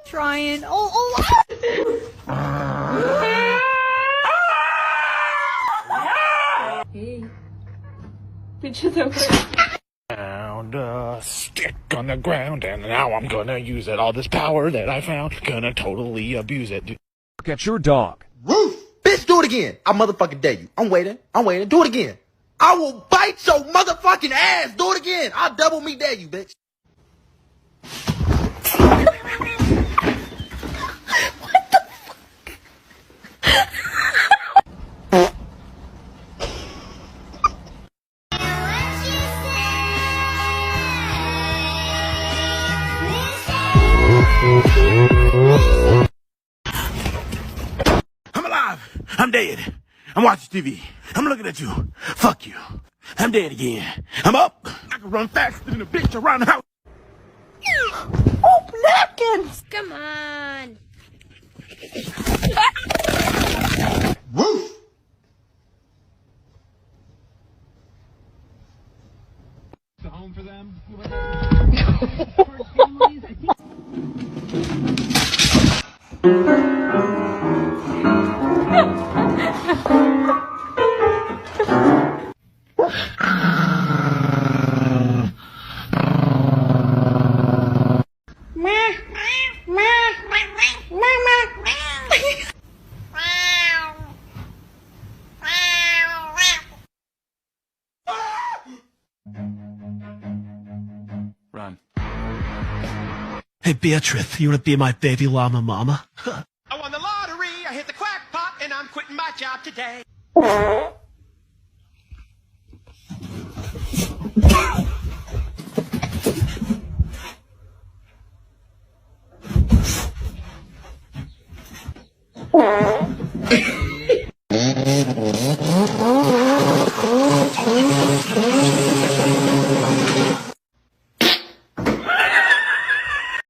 Trying. Oh. Hey. Did you know? Found a stick on the ground, and now I'm gonna use it. All this power that I found, gonna totally abuse it. Look at your dog. Roof! Bitch, do it again. I motherfucking dare you. I'm waiting. Do it again. I will bite your motherfucking ass. Do it again. I'll double me dare you, bitch. I'm alive. I'm dead. I'm watching TV. I'm looking at you. Fuck you. I'm dead again. I'm up. I can run faster than a bitch around the house. Oh, napkins! Come on. Roof! The home for them. Run. Hey, Beatrice, you wanna be my baby llama mama? I won the lottery. I hit the quack pot, and I'm quitting my job today.